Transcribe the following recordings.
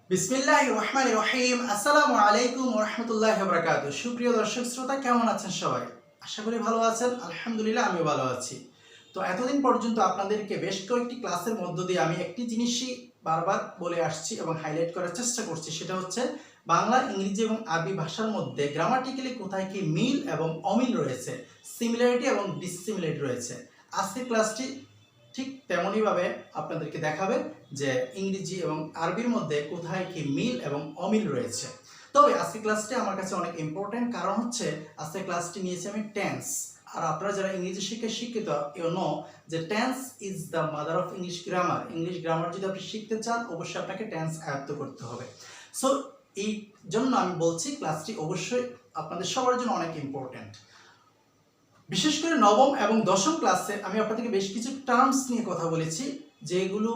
বিসমিল্লাহির রহমানির রহিম। আসসালামু আলাইকুম ওয়া রাহমাতুল্লাহি ওয়া বারাকাতুহু। সুপ্রিয় দর্শক শ্রোতা, কেমন আছেন সবাই? আশা করি ভালো আছেন। আলহামদুলিল্লাহ, আমিও ভালো আছি। তো এতদিন পর্যন্ত আপনাদেরকে বেশ কয়েকটি ক্লাসের মধ্য দিয়ে আমি একটি জিনিসই বারবার বলে আসছি এবং হাইলাইট করার চেষ্টা করছি, সেটা হচ্ছে বাংলা, ইংরেজি এবং আরবি ভাষার মধ্যে গ্রামাটিক্যালি কোথায় কি মিল এবং অমিল রয়েছে, সিমিলারিটি এবং ডিসিমিলারিটি রয়েছে। আজকের ক্লাসটি ঠিক তেমনইভাবে আপনাদেরকে দেখাবে যে ইংরেজি এবং আরবির মধ্যে কোথায় কি মিল এবং অমিল রয়েছে। তবে আজকের ক্লাসটি আমার কাছে অনেক ইম্পর্টেন্ট, কারণ হচ্ছে আজকের ক্লাসটি নিয়েছি আমি টেন্স। আর আপনারা যারা ইংরেজি শিক্ষায় শিক্ষিত নো যে tense is the mother of English grammar. English grammar যদি আপনি শিখতে চান, অবশ্যই আপনাকে টেন্স আয়ত্ত করতে হবে। সো এই জন্য আমি বলছি ক্লাসটি অবশ্যই আপনাদের সবার জন্য অনেক ইম্পর্টেন্ট। বিশেষ করে নবম এবং দশম ক্লাসে আমি আপনাদেরকে বেশ কিছু টার্মস নিয়ে কথা বলেছি, যেগুলো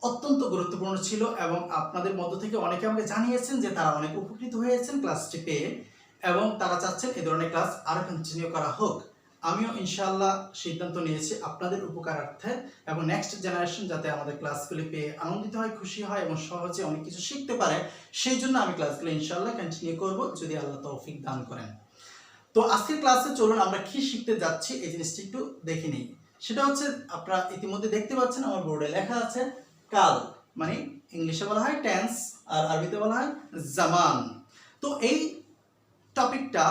অত্যন্ত গুরুত্বপূর্ণ ছিল এবং আপনাদের মধ্য থেকে অনেকে আমাকে জানিয়েছেন যে তারা অনেক উপকৃত হয়েছেন ক্লাসটি পেয়ে এবং তারা চাচ্ছেন এই ধরনের ক্লাস আরও কন্টিনিউ করা হোক। আমিও ইনশাআল্লাহ সিদ্ধান্ত নিয়েছি আপনাদের উপকারার্থে এবং নেক্সট জেনারেশন যাতে আমাদের ক্লাসগুলি পেয়ে আনন্দিত হয়, খুশি হয় এবং সহজে অনেক কিছু শিখতে পারে, সেই জন্য আমি ক্লাসগুলো ইনশাআল্লাহ কন্টিনিউ করব, যদি আল্লাহ তৌফিক দান করেন। তো আজকের ক্লাসে চলুন আমরা কি শিখতে যাচ্ছি এই জিনিসটি একটু দেখে নিই। সেটা হচ্ছে, আপনারা ইতিমধ্যে দেখতে পাচ্ছেন আমার বোর্ডে লেখা আছে কাল, মানে ইংলিশে বলা হয় টেন্স আর আরবিতে বলা হয় জামান। তো এই টপিকটা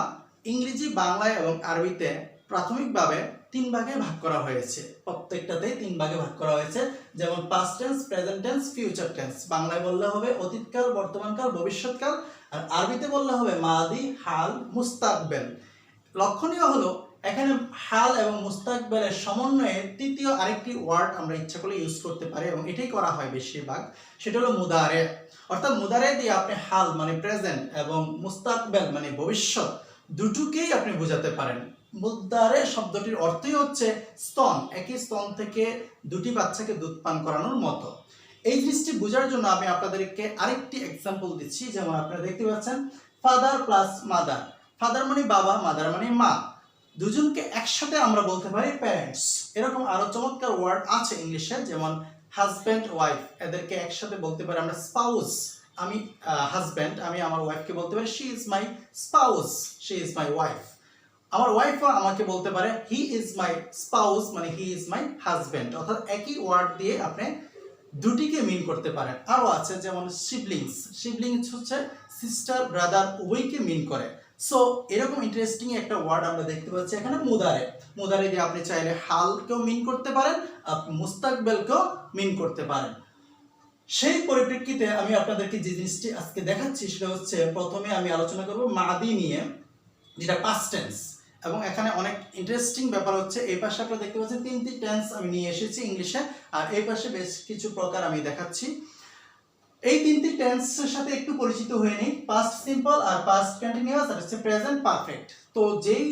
ইংরেজি, বাংলায় এবং আরবিতে প্রাথমিকভাবে তিন ভাগে ভাগ করা হয়েছে। প্রত্যেকটাতেই তিন ভাগে ভাগ করা হয়েছে, যেমন past tense, present tense, future tense. বাংলায় বললে হবে অতীতকাল, বর্তমানকাল, ভবিষ্যৎকাল, আর আরবিতে বললে হবে মাদি, হাল, মুস্তাকবেল। লক্ষণীয় হলো এখানে হাল এবং মুস্তাকবেলের সমন্বয়ে তৃতীয় আরেকটি ওয়ার্ড আমরা ইচ্ছা করলে ইউজ করতে পারি এবং এটাই করা হয় বেশিরভাগ, সেটা হলো মুদারে। অর্থাৎ মুদারে দিয়ে আপনি হাল মানে প্রেজেন্ট এবং মুস্তাকবেল মানে ভবিষ্যৎ দুটোকেই আপনি বোঝাতে পারেন। মুদারে শব্দটির অর্থই হচ্ছে স্তন, একই স্তন থেকে দুটি বাচ্চাকে দুধ পান করানোর মতো। এই জিনিসটি বোঝার জন্য আমি আপনাদেরকে আরেকটি এক্সাম্পল দিচ্ছি। যেমন আপনারা দেখতে পাচ্ছেন ফাদার প্লাস মাদার। ফাদার মানে বাবা, মাদার মানে মা, দুজনকে একসাথে আমরা বলতে পারি প্যারেন্টস। এরকম আরো চমৎকার ওয়ার্ড আছে ইংলিশে, যেমন হাজব্যান্ড ওয়াইফ, এদেরকে একসাথে বলতে পারি আমরা স্পাউস। আমি হাজব্যান্ড, আমি আমার ওয়াইফকে বলতে পারি she is my spouse, she is my wife. আমার ওয়াইফও আমাকে বলতে পারে হি ইজ মাই স্পাউস, মানে হি ইজ মাই হাজব্যান্ড। অর্থাৎ একই ওয়ার্ড দিয়ে আপনি দুটিকে মিন করতে পারেন। আরও আছে যেমন সিবলিংস। সিবলিংস হচ্ছে সিস্টার, ব্রাদার উভয়কে মিন করে। সো এরকম ইন্টারেস্টিং একটা ওয়ার্ড আমরা দেখতে পাচ্ছি এখানে মুদারে। মুদারে দিয়ে আপনি চাইলে হালকেও মিন করতে পারেন, আপনি মুস্তাকবেলকেও মিন করতে পারেন। সেই পরিপ্রেক্ষিতে আমি আপনাদেরকে যে জিনিসটি আজকে দেখাচ্ছি সেটা হচ্ছে, প্রথমে আমি আলোচনা করব মাদি নিয়ে, যেটা পাস্ট টেন্স। এবং এখানে অনেক ইন্টারেস্টিং ব্যাপার হচ্ছে, এই পাশে আপনারা দেখতে পাচ্ছেন তিনটি টেন্স আমি নিয়ে এসেছি ইংলিশে, আর এই পাশে বেশ কিছু প্রকার আমি দেখাচ্ছি। এই তিনটি টেন্সের সাথে একটু পরিচিত হয়ে নিই, পাস্ট সিম্পল আর পাস্ট কন্টিনিউয়াস আর হচ্ছে প্রেজেন্ট পারফেক্ট। তো যেই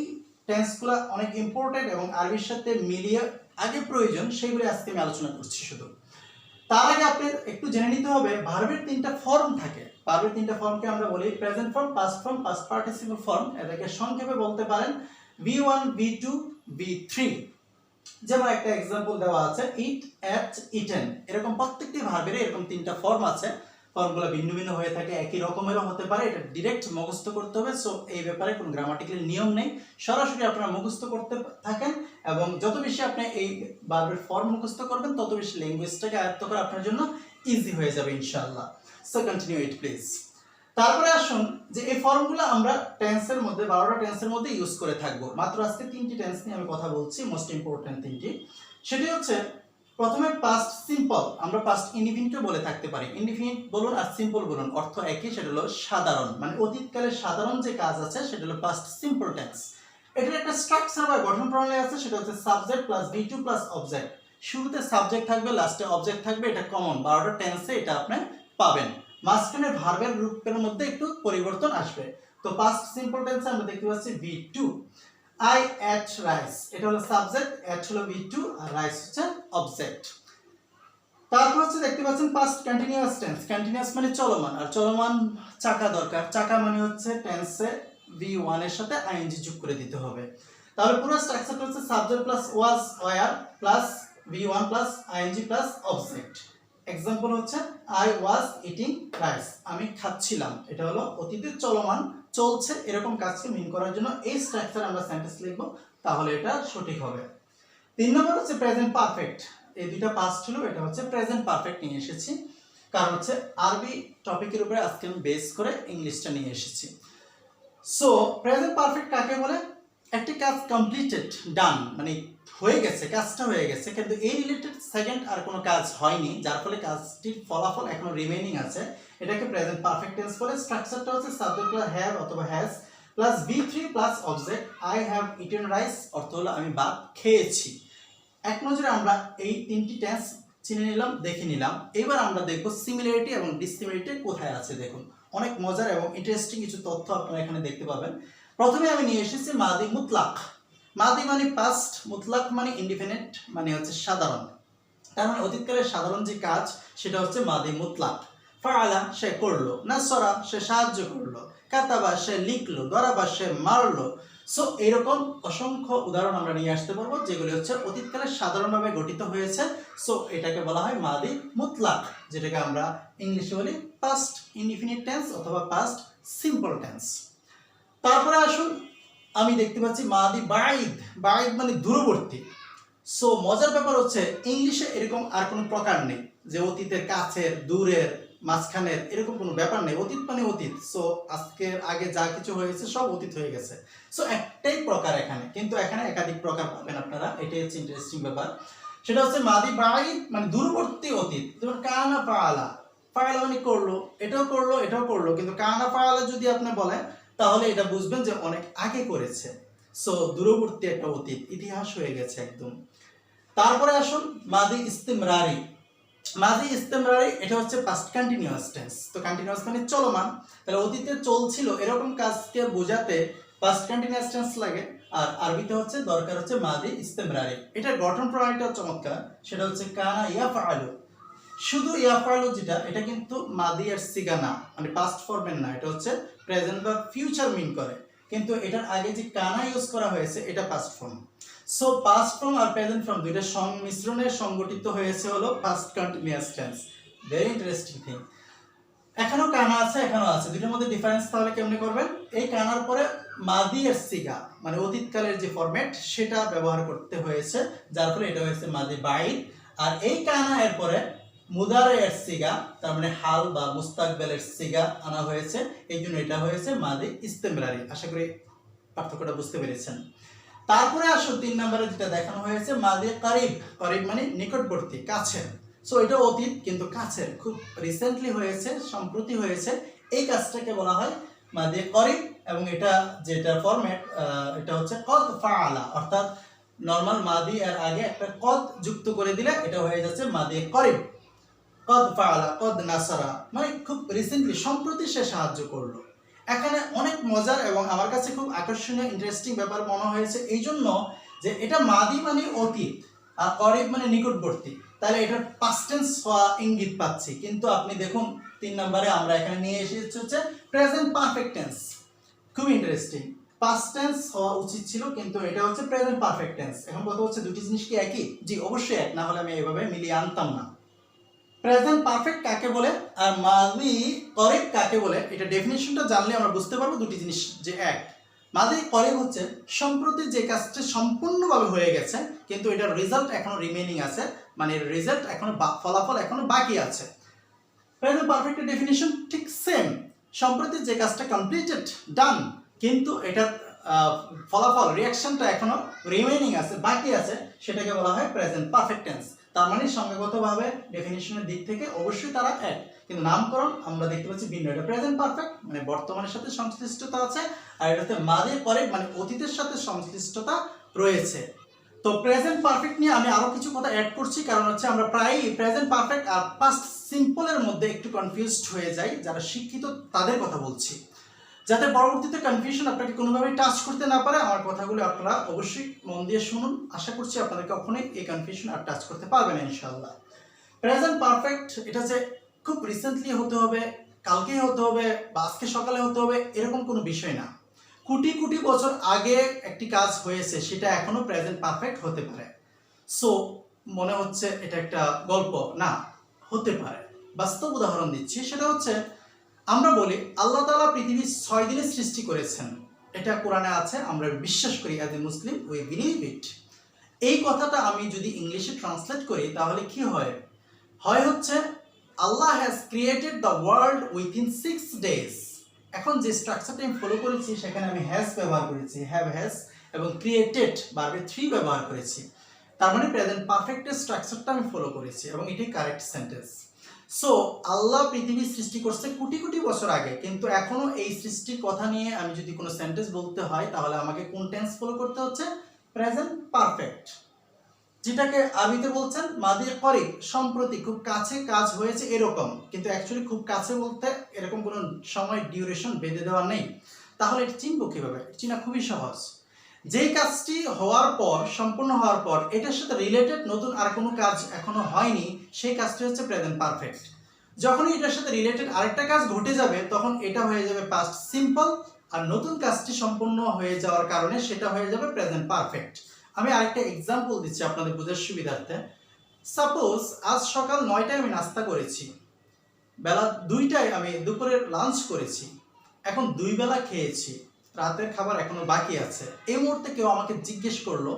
টেন্সগুলো অনেক ইম্পর্টেন্ট এবং আরবির সাথে মিলিয়ে আগে প্রয়োজন, সেগুলি আজকে আমি আলোচনা করছি শুধু। তার আগে আপনি একটু জেনে নিতে হবে ভার্বের তিনটা ফর্ম থাকে। ভার্বের তিনটা ফর্মকে আমরা বলি present form, past form, past participle form. এটাকে সংক্ষেপে বলতে পারেন V1, V2, V3। যেমন একটা एग्जांपल দেওয়া আছে ইট, এট, ইটেন। এরকম প্রত্যেকটি ভার্বের এরকম তিনটা ফর্ম আছে। ফর্মগুলো ভিন্ন ভিন্ন হয়ে থাকে, একই রকমেরও হতে পারে। এটা ডাইরেক্ট মুখস্থ করতে হবে। সো এই ব্যাপারে কোনো গ্রামাটিক্যাল নিয়ম নেই, সরাসরি আপনারা মুখস্থ করতে থাকেন এবং যত বেশি আপনি এই ভার্বের ফর্ম মুখস্থ করবেন, তত বেশি ল্যাঙ্গুয়েজটাকে আয়ত্ত করা আপনার জন্য ইজি হয়ে যাবে ইনশাআল্লাহ। So continue it please. তারপরে আসুন যে এই ফর্মগুলো আমরা টেন্সের মধ্যে 12টা টেন্সের মধ্যে ইউজ করে থাকবো। মাত্র আজকে তিনটি টেন্স নিয়ে আমি কথা বলছি, মোস্ট ইম্পর্টেন্ট তিনটি। সেটি হচ্ছে প্রথমে পাস্ট সিম্পল, আমরা পাস্ট ইনডিফিনিটও বলে থাকতে পারি। ইনডিফিনিট বলুন আর সিম্পল বলুন, অর্থ একই, সেটা হলো সাধারণ, মানে অতীতকালে সাধারণ যে কাজ আছে সেটা হলো পাস্ট সিম্পল টেন্স। এটার একটা স্ট্রাকচার বা গঠন প্রণালী আছে, সেটা হচ্ছে subject plus V2 plus object. শুরুতে সাবজেক্ট থাকবে, লাস্টে অবজেক্ট থাকবে। এটা কমন 12টা টেন্সে এটা আপনি পাবেন। মাঝখানে ভার্বের রূপের মধ্যে একটু পরিবর্তন আসবে। তো পাস্ট সিম্পল টেন্সে আমরা দেখতে পাচ্ছি V2, I ate rice, এটা হলো সাবজেক্ট, ate হলো V2 আর রাইস হচ্ছে অবজেক্ট। তারপর হচ্ছে দেখতে পাচ্ছেন পাস্ট কন্টিনিউয়াস টেন্স। কন্টিনিউয়াস মানে চলমান, আর চলমান চাকা দরকার। চাকা মানে হচ্ছে টেন্সে V1 এর সাথে ing যোগ করে দিতে হবে। তাহলে পুরো স্ট্রাকচারটা হচ্ছে subject plus was wire plus V1 plus ing plus object. Example হচ্ছে আই ওয়াজ ইটিং রাইস, আমি খাচ্ছিলাম, এটা হলো অতীতে চলমান চলছে এরকম কাজকে মিন করার জন্য এই স্ট্রাকচার আমরা সেন্টেন্স লিখবো, তাহলে এটা সঠিক হবে। 3 নম্বর হচ্ছে প্রেজেন্ট পারফেক্ট। এই দুইটা পাস্ট ছিল, এটা হচ্ছে প্রেজেন্ট পারফেক্ট নিয়ে এসেছি, কারণ হচ্ছে আরবি টপিকের উপরে আজকে আমি বেস করে ইংলিশটা নিয়ে এসেছি। সো প্রেজেন্ট পারফেক্ট কাকে বলে? একটি কাজ কমপ্লিটেড, ডান, মানে হয়ে গেছে, কাজটা হয়ে গেছে, কিন্তু এই রিলেটেড সেকেন্ড আর কোনো কাজ হয়নি, যার ফলে কাজটির ফলাফল এখনো রিমেইনিং আছে, এটাকে প্রেজেন্ট পারফেক্ট টেন্স বলে। স্ট্রাকচারটা হচ্ছে সাবজেক্ট প্লাস হ্যাভ অথবা has plus V3 plus object. I have eaten rice অর্থ হলো আমি ভাত খেয়েছি। এক নজরে আমরা এই তিনটি টেন্স চিনে নিলাম, দেখে নিলাম। এবার আমরা দেখব সিমিলারিটি এবং ডিসিমিলারিটি কোথায় আছে। দেখুন, অনেক মজার এবং ইন্টারেস্টিং কিছু তথ্য আপনারা এখানে দেখতে পাবেন। প্রথমে আমি নিয়ে এসেছি মাদি মুতলাক। মাদি মানে পাস্ট, মুতলাক মানে ইনডিফিনিট, মানে হচ্ছে সাধারণ। তার মানে অতীতকালের সাধারণ যে কাজ সেটা হচ্ছে মাদি মুতলাক। ফাআলা সে করলো, নাসরা সে সাহায্য করলো, কাতাবা সে লিখলো, দরাবা সে মারলো। সো এরকম অসংখ্য উদাহরণ আমরা নিয়ে আসতে পারবো যেগুলি হচ্ছে অতীতকালে সাধারণভাবে গঠিত হয়েছে। সো এটাকে বলা হয় মাদি মুতলাক, যেটাকে আমরা ইংলিশে বলি পাস্ট ইনডিফিনিট টেন্স অথবা পাস্ট সিম্পল টেন্স। তারপরে আসুন, আমি দেখতে পাচ্ছি মাদি বাইদ। বাইদ মানে দূরবর্তী। সো মজার ব্যাপার হচ্ছে ইংলিশে এরকম আর কোনো প্রকার নেই যে অতীতের, কাছের, দূরের, মাঝখানের, এরকম কোনো ব্যাপার নেই। অতীত মানে অতীত। সো আজকের আগে যা কিছু হয়েছে সব অতীত হয়ে গেছে। সো একটাই প্রকার এখানে, কিন্তু এখানে একাধিক প্রকার পাবেন আপনারা, এটাই হচ্ছে ইন্টারেস্টিং ব্যাপার। সেটা হচ্ছে মাদি বাইদ মানে দূরবর্তী অতীত। যেমন কানা ফাআলা, ফাআলা মানে করলো, এটাও করলো, এটাও করলো, কিন্তু কানা ফাআলা যদি আপনি বলেন তাহলে এটা বুঝবেন যে অনেক আগে করেছে। সো দূরবর্তী একটা অতীত, ইতিহাস হয়ে গেছে একদম। তারপরে আসুন মাদি ইস্তেমরারি। মাদি ইস্তেমরারি এটা হচ্ছে পাস্ট কন্টিনিউয়াস টেন্স। তো কন্টিনিউয়াস মানে চলমান, তাহলে অতীতে চলছিল এরকম কাজকে বোঝাতে পাস্ট কন্টিনিউয়াস টেন্স লাগে। আর আরবিতে হচ্ছে দরকার হচ্ছে মাদি ইস্তেমরারি। এটার গঠন প্রণালীটা চমৎকার, সেটা হচ্ছে কানা ইয়াফআলু। শুধু ইয়াফআলু যেটা, এটা কিন্তু মাদি আর সিগা না, মানে পাস্ট ফর্মের না, এটা হচ্ছে প্রেজেন্ট বা ফিউচার মিন করে, কিন্তু এটার আগে যে কানা ইউজ করা হয়েছে এটা past form. So past form আর প্রেজেন্ট ফর্ম দুইটা সংমিশ্রণে সংগঠিত হয়েছে হলো past continuous tense. Very interesting thing. এখনো কানা আছে, এখনো আছে, দুটোর মধ্যে ডিফারেন্স তাহলে কেমনে করবেন? এই কানার পরে মাদি আর সিগা মানে অতীতকালের যে ফরম্যাট সেটা ব্যবহার করতে হয়েছে, যার ফলে এটা হয়েছে মাদি বাইদ। আর এই কানা এর পরে মুদারে এর সিগা, তার মানে হাল বা মুস্তাকবেলের সিগা আনা হয়েছে, এই জন্য এটা হয়েছে মাদি ইস্তেমরারি। আশা করি পার্থক্যটা বুঝতে পেরেছেন। তারপরে আসুন 3 নম্বরে যেটা দেখানো হয়েছে মাদি কারিব। কারিব মানে নিকটবর্তী, কাছের। সো এটা অতীত কিন্তু কাছের, খুব রিসেন্টলি হয়েছে, সম্প্রতি হয়েছে, এই কাজটাকে বলা হয় মাদি কারিব। এবং এটা যেটা ফরম্যাট, এটা হচ্ছে কদ ফাআলা, অর্থাৎ নরমাল মাদি এর আগে একটা কদ যুক্ত করে দিলে এটা হয়ে যাচ্ছে মাদি কারিব। কদ ফাআলা, কদ নাসারা মানে খুব রিসেন্টলি, সম্প্রতি সে সাহায্য করলো। এখানে অনেক মজার এবং আমার কাছে খুব আকর্ষণীয় ইন্টারেস্টিং ব্যাপার মনে হয়েছে এই জন্য যে এটা মাদি মানে অতীত আর করিব মানে নিকটবর্তী, তাহলে এটার পাস্ট টেন্স হওয়া ইঙ্গিত পাচ্ছি। কিন্তু আপনি দেখুন 3 নম্বরে আমরা এখানে নিয়ে এসেছি হচ্ছে প্রেজেন্ট পারফেক্ট টেন্স। খুব ইন্টারেস্টিং, পাস্ট টেন্স হওয়া উচিত ছিল কিন্তু এটা হচ্ছে প্রেজেন্ট পারফেক্ট টেন্স। এখন কথা হচ্ছে দুটি জিনিস কি একই? জি অবশ্যই এক, না হলে আমি এভাবে মিলিয়ে আনতাম না। প্রেজেন্ট পারফেক্ট কাকে বলে আর মাদি করিব কাকে বলে, এটা ডেফিনিশনটা জানলে আমরা বুঝতে পারবো দুটি জিনিস যে এক। মাদি করিব হচ্ছে সম্প্রতি যে কাজটা সম্পূর্ণভাবে হয়ে গেছে কিন্তু এটার রেজাল্ট এখনো রিমেইনিং আছে, মানে রেজাল্ট এখনো, ফলাফল এখনো বাকি আছে। প্রেজেন্ট পারফেক্টের ডেফিনিশন ঠিক সেম, সম্প্রতি যে কাজটা কমপ্লিটেড, ডান, কিন্তু এটার ফলাফল, রিঅ্যাকশনটা এখনো রিমেইনিং আছে, বাকি আছে, সেটাকে বলা হয় প্রেজেন্ট পারফেক্ট টেন্স। তার মানে সংজ্ঞাগতভাবে ডেফিনিশনের দিক থেকে অবশ্যই তারা এক, কিন্তু নামকরণ আমরা দেখতে পাচ্ছি ভিন্ন। এটা প্রেজেন্ট পারফেক্ট মানে বর্তমানের সাথে সংশ্লিষ্টতা আছে, আর এটা হচ্ছে মাদি করিব মানে অতীতের সাথে সংশ্লিষ্টতা রয়েছে। তো প্রেজেন্ট পারফেক্ট নিয়ে আমি আরো কিছু কথা অ্যাড করছি, কারণ হচ্ছে আমরা প্রায়ই প্রেজেন্ট পারফেক্ট আর পাস্ট সিম্পলের মধ্যে একটু কনফিউজড হয়ে যাই, যারা শিক্ষিত তাদের কথা বলছি, যাতে পরবর্তীতে কনফিউশন আপনাকে কোনোভাবেই টাচ করতে না পারে। আমার কথাগুলো আপনারা অবশ্যই মন দিয়ে শুনুন, আশা করছি আপনাদের কখনোই এই কনফিউশন আর টাচ করতে পারবে না ইনশাআল্লাহ। প্রেজেন্ট পারফেক্ট এটা যে খুব রিসেন্টলি হতে হবে, কালকেই হতে হবে বা আজকে সকালে হতে হবে এরকম কোনো বিষয় না। কোটি কোটি বছর আগে একটি কাজ হয়েছে সেটা এখনো প্রেজেন্ট পারফেক্ট হতে পারে। সো মনে হচ্ছে এটা একটা গল্প, না, হতে পারে। বাস্তব উদাহরণ দিচ্ছি, সেটা হচ্ছে আমরা বলি আল্লাহ তাআলা পৃথিবী 6 দিনে সৃষ্টি করেছেন, এটা কোরআনে আছে, আমরা বিশ্বাস করি as a Muslim, we believe it. এই কথাটা আমি যদি ইংলিশে ট্রান্সলেট করি তাহলে কি হয়? হচ্ছে Allah has created the world within 6 days. এখন যে স্ট্রাকচারটা আমি ফলো করেছি সেখানে আমি হ্যাজ ব্যবহার করেছি, হ্যাভ হ্যাজ, এবং ক্রিয়েটেড ভার্বে 3 ব্যবহার করেছি। তার মানে প্রেজেন্ট পারফেক্টের স্ট্রাকচারটা আমি ফলো করেছি এবং এটি কারেক্ট সেন্টেন্স। সো আল্লাহ পৃথিবী সৃষ্টি করছে কোটি কোটি বছর আগে, কিন্তু এখনো এই সৃষ্টির কথা নিয়ে আমি যদি কোনো সেন্টেন্স বলতে হয় তাহলে আমাকে কোন টেন্স ফলো করতে হচ্ছে? প্রেজেন্ট পারফেক্ট, যেটাকে আরবিতে বলছেন মাদি করিব, সম্প্রতি, খুব কাছে কাজ হয়েছে এরকম। কিন্তু অ্যাকচুয়ালি খুব কাছে বলতে এরকম কোনো সময় ডিউরেশন বেঁধে দেওয়া নেই। তাহলে এটা চিনবো কিভাবে? চিনা খুবই সহজ। যেই কাজটি হওয়ার পর, সম্পূর্ণ হওয়ার পর এটার সাথে রিলেটেড নতুন আর কোনো কাজ এখনো হয়নি, সেই কাজটি হচ্ছে প্রেজেন্ট পারফেক্ট। যখনই এটার সাথে রিলেটেড আরেকটা কাজ ঘটে যাবে তখন এটা হয়ে যাবে পাস্ট সিম্পল, আর নতুন কাজটি সম্পূর্ণ হয়ে যাওয়ার কারণে সেটা হয়ে যাবে প্রেজেন্ট পারফেক্ট। আমি আরেকটা এক্সাম্পল দিচ্ছি আপনাদের বোঝার সুবিধার্থে। সাপোজ আজ সকাল 9টায় আমি নাস্তা করেছি, বেলা 2টায় আমি দুপুরের লাঞ্চ করেছি, এখন 2 বেলা খেয়েছি, রাতের খাবার এখনো বাকি আছে। এই মুহূর্তে কেউ আমাকে জিজ্ঞেস করলো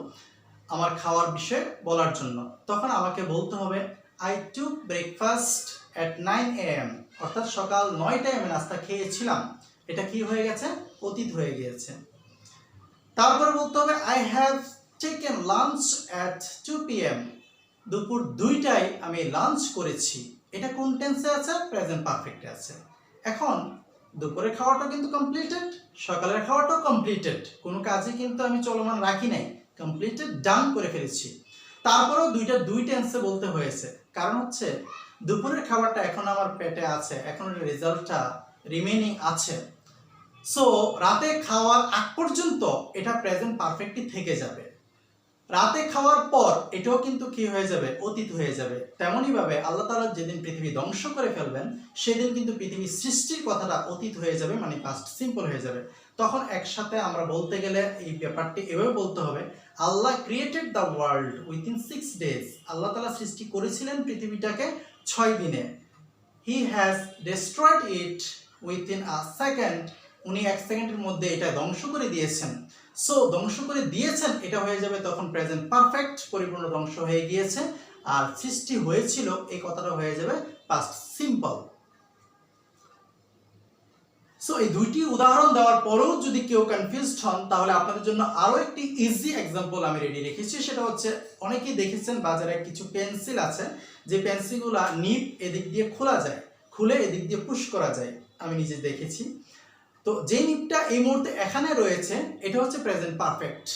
আমার খাওয়ার বিষয়ে বলার জন্য, তখন আমাকে বলতে হবে I took breakfast at 9 AM, অর্থাৎ সকাল 9টায় আমি নাস্তা খেয়েছিলাম। এটা কি হয়ে গেছে? অতীত হয়ে গিয়েছে। তারপরে বলতে হবে I have taken lunch at 2 PM, দুপুর 2টায় আমি লাঞ্চ করেছি। এটা কোন টেন্সে আছে? প্রেজেন্ট পারফেক্টে আছে। এখন দুপুরের খাওয়াটা কিন্তু কমপ্লিটেড, সকালের খাওয়াটাও কমপ্লিটেড, কোনো কাজই কিন্তু আমি চলমান রাখি নাই, কমপ্লিটেড, ডান করে ফেলেছি। তারপরেও দুই টেন্সে বলতে হয়েছে, কারণ হচ্ছে দুপুরের খাবারটা এখন আমার পেটে আছে, এখন রেজাল্টটা রিমেইনিং আছে। সো রাতে খাওয়ার আগ পর্যন্ত এটা প্রেজেন্ট পারফেক্টই থেকে যাবে। রাতে খাওয়ার পর এটাও কিন্তু কি হয়ে যাবে? অতীত হয়ে যাবে। তেমনই ভাবে আল্লাহ তাআলা যেদিন পৃথিবী ধ্বংস করে ফেলবেন সেদিন কিন্তু পৃথিবী সৃষ্টির কথাটা অতীত হয়ে যাবে, মানে পাস্ট সিম্পল হয়ে যাবে। তখন একসাথে আমরা বলতে গেলে এই ব্যাপারটি এভাবে বলতে হবে Allah created the world within 6 days. Allah তাআলা সৃষ্টি করেছিলেন পৃথিবীটাকে 6 দিনে। He has destroyed it within a second, উনি 1 সেকেন্ডের মধ্যে এটা ধ্বংস করে দিয়েছেন। সো ধ্বংস করে দিয়েছেন এটা হয়ে যাবে তখন প্রেজেন্ট পারফেক্ট, পরিপূর্ণ ধ্বংস হয়ে গিয়েছে। আর সৃষ্টি হয়েছিল এই কথাটা হয়ে যাবে পাস্ট সিম্পল। সো এই দুইটি উদাহরণ দেওয়ার পরেও যদি কেউ কনফিউজড হন তাহলে আপনাদের জন্য আরো একটি ইজি এক্সাম্পল আমি রেডি রেখেছি। সেটা হচ্ছে অনেকেই দেখেছেন বাজারে কিছু পেন্সিল আছে, যে পেন্সিলগুলো নিপ এদিক দিয়ে খোলা যায়, খুলে এদিক দিয়ে পুশ করা যায়, আমি নিজে দেখেছি। তো যে নিপটা এই মুহূর্তে এখানে রয়েছে এটা হচ্ছে প্রেজেন্ট পারফেক্ট।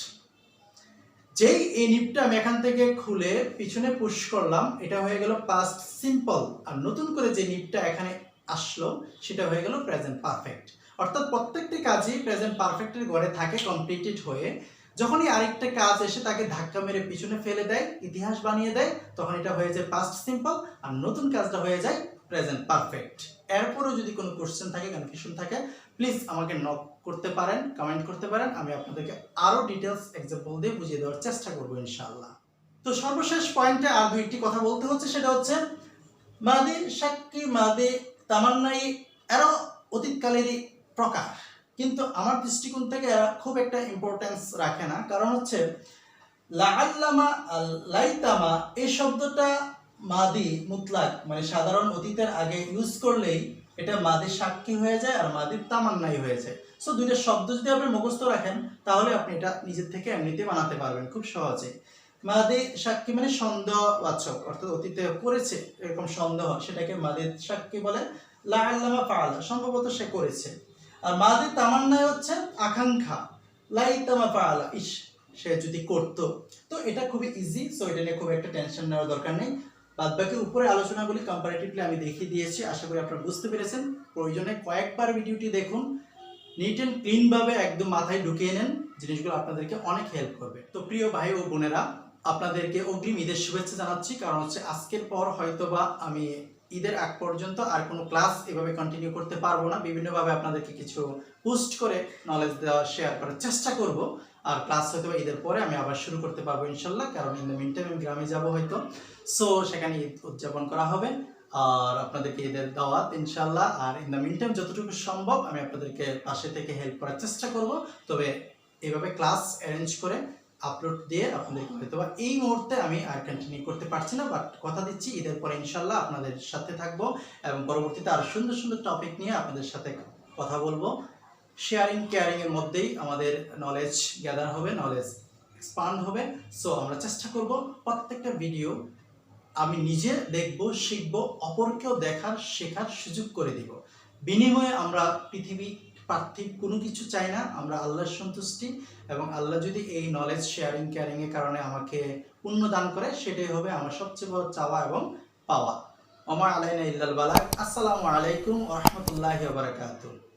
যেই এই নিপটা আমি এখান থেকে খুলে পিছনে পুশ করলাম এটা হয়ে গেল পাস্ট সিম্পল, আর নতুন করে যে নিপটা এখানে আসলো সেটা হয়ে গেল প্রেজেন্ট পারফেক্ট। অর্থাৎ প্রত্যেকটি কাজই প্রেজেন্ট পারফেক্টের ঘরে থাকে কমপ্লিটেড হয়ে। যখনই আরেকটা কাজ এসে তাকে ধাক্কা মেরে পিছনে ফেলে দেয়, ইতিহাস বানিয়ে দেয়, তখন এটা হয়ে যায় পাস্ট সিম্পল, আর নতুন কাজটা হয়ে যায় প্রেজেন্ট পারফেক্ট। এরপরও যদি কোনো কোশ্চেন থাকে, কনফিউশন থাকে, প্লিজ আমাকে নক করতে পারেন, কমেন্ট করতে পারেন, আমি আপনাদেরকে আরো ডিটেলস এক্সাম্পল দিয়ে বুঝিয়ে দেওয়ার চেষ্টা করবো ইনশাআল্লাহ। তো সর্বশেষ পয়েন্টে আর দুইটি কথা বলতে হচ্ছে, সেটা হচ্ছে মাদি সাক্ষী, মাদি তামান্নাই, এরাও অতীতকালেরই প্রকার, কিন্তু আমার দৃষ্টিকোণ থেকে এরা খুব একটা ইম্পর্টেন্স রাখে না। কারণ হচ্ছে লাআল্লামা, লাইতামা এই শব্দটা মাদি মুতলাক, মানে সাধারণ অতীতের আগে ইউজ করলেই এটা মাদির সাক্ষী হয়ে যায় আর মাদির তামান্নাই হয়ে যায়। সো দুইটা শব্দ যদি আপনি মুখস্থ রাখেন তাহলে আপনি এটা নিজের থেকে এমনিতে বানাতে পারবেন খুব সহজে। মাদি সাক্ষী মানে সন্দেহবাচক, অর্থাৎ অতীতে করেছে এরকম সন্দেহ, সেটাকে মাদির সাক্ষী বলে। লাআল্লামা ফাআলা, সম্ভবত সে করেছে। আর মাদি তামান্নাই হচ্ছে আকাঙ্ক্ষা, লাইতামা ফাআলা, ইস সে যদি করতো। তো এটা খুবই ইজি, সো এটা নিয়ে খুব একটা টেনশন নেওয়ার দরকার নেই। বাদ বাকি উপরে আলোচনাগুলি কম্পারেটিভলি আমি দেখিয়ে দিয়েছি, আশা করি আপনারা বুঝতে পেরেছেন। প্রয়োজনে কয়েকবার ভিডিওটি দেখুন, নিট অ্যান্ড ক্লিন ভাবে একদম মাথায় ঢুকিয়ে নেন, জিনিসগুলো আপনাদেরকে অনেক হেল্প করবে। তো প্রিয় ভাই ও বোনেরা, আপনাদেরকে অগ্রিম ঈদের শুভেচ্ছা জানাচ্ছি। কারণ হচ্ছে আজকের পর হয়তোবা আমি ঈদের আগ পর্যন্ত আর কোনো ক্লাস এভাবে কন্টিনিউ করতে পারবো না। বিভিন্নভাবে আপনাদেরকে কিছু পোস্ট করে নলেজ দেওয়া, শেয়ার করার চেষ্টা করব। আর ক্লাস হয়তো ঈদের পরে আমি আবার শুরু করতে পারবো ইনশাল্লাহ, কারণ ইন দ্য মিন টাইম আমি গ্রামে যাবো হয়তো। সো সেখানে ঈদ উদযাপন করা হবে। আর আপনাদেরকে ঈদের দাওয়াত ইনশাল্লাহ। আর ইন দ্য মিন টাইম যতটুকু সম্ভব আমি আপনাদেরকে পাশে থেকে হেল্প করার চেষ্টা করব। তবে এইভাবে ক্লাস অ্যারেঞ্জ করে আপলোড দিয়ে আপনাদেরকে হয়তো বা এই মুহূর্তে আমি আর কন্টিনিউ করতে পারছি না, বাট কথা দিচ্ছি ঈদের পরে ইনশাল্লাহ আপনাদের সাথে থাকবো এবং পরবর্তীতে আরও সুন্দর সুন্দর টপিক নিয়ে আপনাদের সাথে কথা বলবো। শেয়ারিং কেয়ারিংয়ের মধ্যেই আমাদের নলেজ গ্যাদার হবে, নলেজ এক্সপান্ড হবে। সো আমরা চেষ্টা করব প্রত্যেকটা ভিডিও আমি নিজে দেখব, শিখব, অপরকেও দেখার শেখার সুযোগ করে দিব। বিনিময়ে আমরা পৃথিবী পার্থিব কোনো কিছু চাই না, আমরা আল্লাহর সন্তুষ্টি এবং আল্লাহ যদি এই নলেজ শেয়ারিং কেয়ারিংয়ের কারণে আমাকে পুণ্য দান করে, সেটাই হবে আমার সবচেয়ে বড় চাওয়া এবং পাওয়া। ওমা আলাইনা ইল্লাল বালাগ। আসসালামু আলাইকুম ওয়া রাহমাতুল্লাহি ওয়া বারাকাতুহু।